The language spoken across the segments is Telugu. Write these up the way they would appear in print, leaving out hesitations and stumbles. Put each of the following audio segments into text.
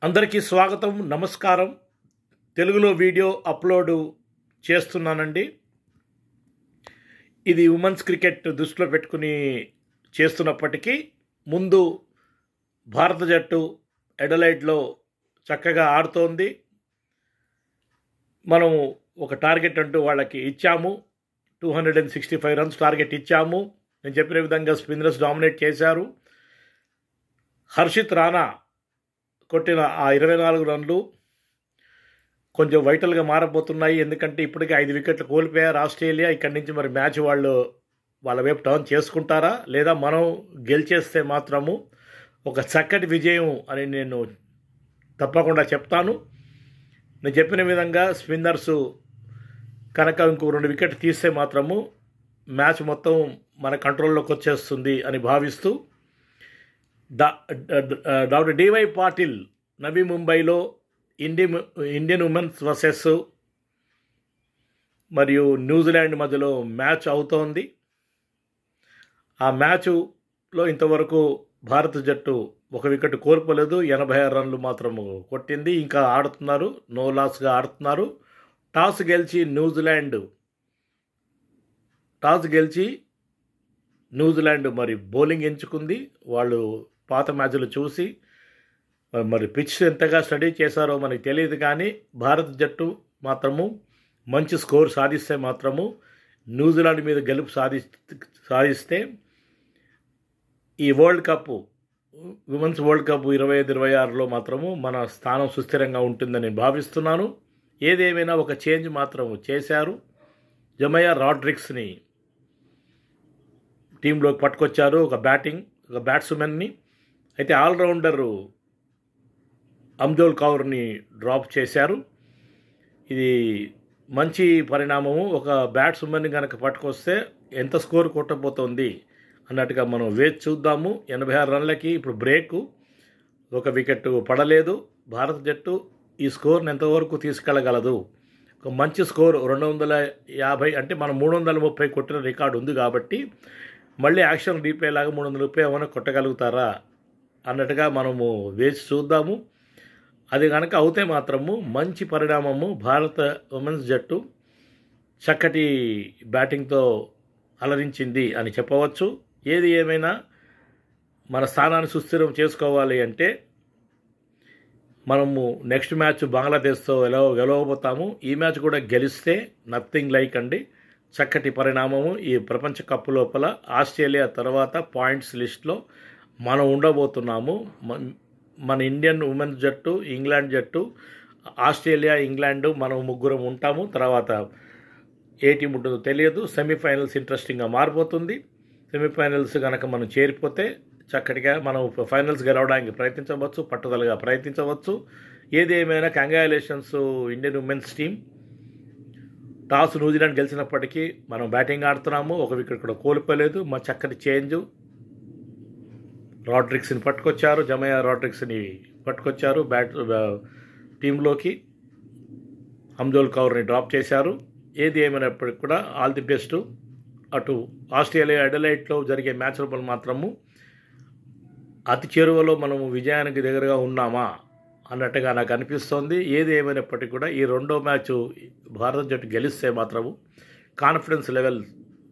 అందరికీ స్వాగతం, నమస్కారం. తెలుగులో వీడియో అప్లోడ్ చేస్తున్నానండి. ఇది ఉమెన్స్ క్రికెట్ దృష్టిలో పెట్టుకుని చేస్తున్నప్పటికీ ముందు భారత జట్టు అడిలైడ్లో చక్కగా ఆడుతోంది. మనం ఒక టార్గెట్ అంటూ వాళ్ళకి ఇచ్చాము. 265 రన్స్ టార్గెట్ ఇచ్చాము. నేను చెప్పిన విధంగా స్పిన్నర్స్ డామినేట్ చేశారు. హర్షిత్ రాణా కొట్టిన ఆ 24 రన్లు కొంచెం వైటల్గా మారబోతున్నాయి. ఎందుకంటే ఇప్పటికే 5 వికెట్లు కోల్పోయారు ఆస్ట్రేలియా. ఇక్కడి నుంచి మరి మ్యాచ్ వాళ్ళ వైపు టర్న్ చేసుకుంటారా, లేదా మనం గెలిచేస్తే మాత్రము ఒక చక్కటి విజయం అని నేను తప్పకుండా చెప్తాను. నేను చెప్పిన విధంగా స్పిన్నర్స్ కనుక ఇంకో 2 వికెట్లు తీస్తే మాత్రము మ్యాచ్ మొత్తం మన కంట్రోల్లోకి వచ్చేస్తుంది అని భావిస్తూ డాక్టర్ డివై పాటిల్ నవీ ముంబైలో ఇండియన్ ఉమెన్స్ వర్సెస్ మరియు న్యూజిలాండ్ మధ్యలో మ్యాచ్ అవుతోంది. ఆ మ్యాచ్లో ఇంతవరకు భారత జట్టు 1 వికెట్ కోల్పోలేదు. 86 రన్లు మాత్రము కొట్టింది. ఇంకా ఆడుతున్నారు, నో లాస్గా ఆడుతున్నారు. టాస్ గెలిచి న్యూజిలాండ్ మరి బౌలింగ్ ఎంచుకుంది. వాళ్ళు పాత మ్యాచ్లు చూసి మరి పిచ్ ఎంతగా స్టడీ చేశారో మనకి తెలియదు, కానీ భారత జట్టు మాత్రము మంచి స్కోర్ సాధిస్తే మాత్రము న్యూజిలాండ్ మీద గెలుపు సాధిస్తే ఈ ఉమెన్స్ వరల్డ్ కప్ 25-26లో మాత్రము మన స్థానం సుస్థిరంగా ఉంటుందని భావిస్తున్నాను. ఏదేమైనా ఒక చేంజ్ మాత్రం చేశారు. జమయా రాడ్రిక్స్ని టీంలోకి పట్టుకొచ్చారు, ఒక బ్యాట్స్మెన్ని. అయితే ఆల్రౌండరు అమ్జోల్ కౌర్ని డ్రాప్ చేశారు. ఇది మంచి పరిణామము. ఒక బ్యాట్స్మెన్ని కనుక పట్టుకొస్తే ఎంత స్కోర్ కొట్టబోతోంది అన్నట్టుగా మనం వేచి చూద్దాము. 86 రన్లకి ఇప్పుడు బ్రేకు, 1 వికెట్ పడలేదు. భారత జట్టు ఈ స్కోర్ని ఎంతవరకు తీసుకెళ్ళగలదు? ఒక మంచి స్కోర్ 250, అంటే మనం 330 కొట్టిన రికార్డు ఉంది కాబట్టి మళ్ళీ యాక్షన్ రీప్లే లాగా 330 ఏమైనా కొట్టగలుగుతారా అన్నట్టుగా మనము వేచి చూద్దాము. అది కనుక అవుతే మాత్రము మంచి పరిణామము. భారత ఉమెన్స్ జట్టు చక్కటి బ్యాటింగ్తో అలరించింది అని చెప్పవచ్చు. ఏది ఏమైనా మన స్థానాన్ని సుస్థిరం చేసుకోవాలి అంటే మనము నెక్స్ట్ మ్యాచ్ బంగ్లాదేశ్తో గెలవబోతాము. ఈ మ్యాచ్ కూడా గెలిస్తే నథింగ్ లైక్ అండి, చక్కటి పరిణామము. ఈ ప్రపంచ కప్ లోపల ఆస్ట్రేలియా తర్వాత పాయింట్స్ లిస్ట్లో మనం ఉండబోతున్నాము. మన ఇండియన్ ఉమెన్స్ జట్టు, ఇంగ్లాండ్ జట్టు, ఆస్ట్రేలియా, ఇంగ్లాండ్ మనం ముగ్గురం ఉంటాము. తర్వాత ఏ టీం ఉంటుందో తెలియదు. సెమీఫైనల్స్ ఇంట్రెస్టింగ్గా మారిపోతుంది. సెమీఫైనల్స్ కనుక మనం చేరిపోతే చక్కటిగా మనం ఫైనల్స్ గెలవడానికి ప్రయత్నించవచ్చు, పట్టుదలగా ప్రయత్నించవచ్చు. ఏది ఏమైనా congratulations Indian women's team. Toss New Zealand గెలిచినప్పటికీ మనం బ్యాటింగ్ ఆడుతున్నాము. 1 వికెట్ కూడా కోల్పోలేదు. మా చక్కటి చేంజ్. రాడ్రిక్స్ని పట్టుకొచ్చారు, జమయా రాడ్రిక్స్ని పట్టుకొచ్చారు టీంలోకి. అమ్జోల్ కౌర్ని డ్రాప్ చేశారు. ఏది ఏమైనప్పటికీ కూడా ఆల్ ది బెస్ట్. అటు ఆస్ట్రేలియా అడిలైడ్లో జరిగే మ్యాచ్ లోపల మాత్రము అతి చేరువలో మనము విజయానికి దగ్గరగా ఉన్నామా అన్నట్టుగా నాకు అనిపిస్తోంది. ఏది ఏమైనప్పటికీ కూడా ఈ 2వ మ్యాచ్ భారత జట్టు గెలిస్తే మాత్రము కాన్ఫిడెన్స్ లెవెల్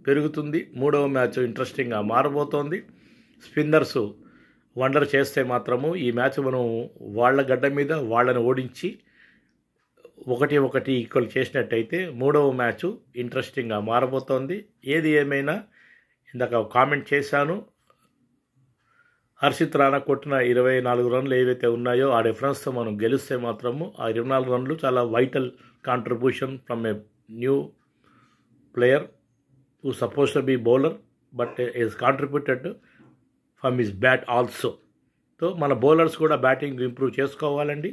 పెరుగుతుంది. 3వ మ్యాచ్ ఇంట్రెస్టింగ్గా మారబోతోంది. స్పిన్నర్స్ వండర్ చేస్తే మాత్రము ఈ మ్యాచ్ మనం వాళ్ళ గడ్డ మీద వాళ్ళని ఓడించి 1-1 ఈక్వల్ చేసినట్టయితే 3వ మ్యాచ్ ఇంట్రెస్టింగ్గా మారబోతోంది. ఏది ఏమైనా ఇందాక కామెంట్ చేశాను, హర్షిత్ రాణా కొట్టిన 24 రన్లు ఏవైతే ఉన్నాయో ఆ డిఫరెన్స్తో మనం గెలిస్తే మాత్రము ఆ 24 రన్లు చాలా vital contribution from a new player who suppose to be bowler but is contributed from his bat also. So మన బౌలర్స్ కూడా బ్యాటింగ్ ఇంప్రూవ్ చేసుకోవాలండి.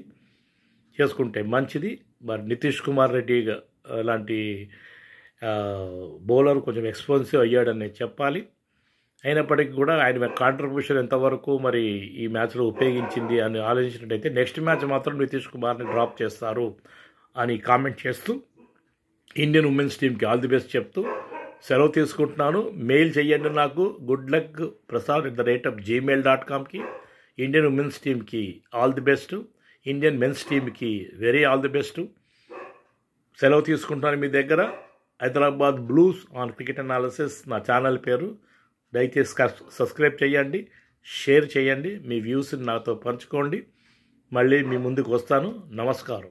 చేసుకుంటే మంచిది. మరి నితీష్ కుమార్ రెడ్డి లాంటి బౌలర్ కొంచెం ఎక్స్పెన్సివ్ అయ్యాడని చెప్పాలి. అయినప్పటికీ కూడా ఆయన కాంట్రిబ్యూషన్ ఎంతవరకు మరి ఈ మ్యాచ్లో ఉపయోగించింది అని ఆలోచించినట్టయితే నెక్స్ట్ మ్యాచ్ మాత్రం నితీష్ కుమార్ని డ్రాప్ చేస్తారు అని కామెంట్ చేస్తూ ఇండియన్ ఉమెన్స్ టీంకి ఆల్ ది బెస్ట్ చెప్తూ సెలవు తీసుకుంటున్నాను. మెయిల్ చేయండి నాకు goodluckprasad@gmail.comకి. ఇండియన్ ఉమెన్స్ టీంకి all the best. Indian men's టీమ్కి వెరీ ఆల్ ది బెస్ట్. సెలవు తీసుకుంటాను మీ దగ్గర. Hyderabad blues on cricket analysis నా ఛానల్ పేరు. దయచేసి సబ్స్క్రైబ్ చేయండి, షేర్ చేయండి, మీ వ్యూస్ని నాతో పంచుకోండి. మళ్ళీ మీ ముందుకు వస్తాను. నమస్కారం.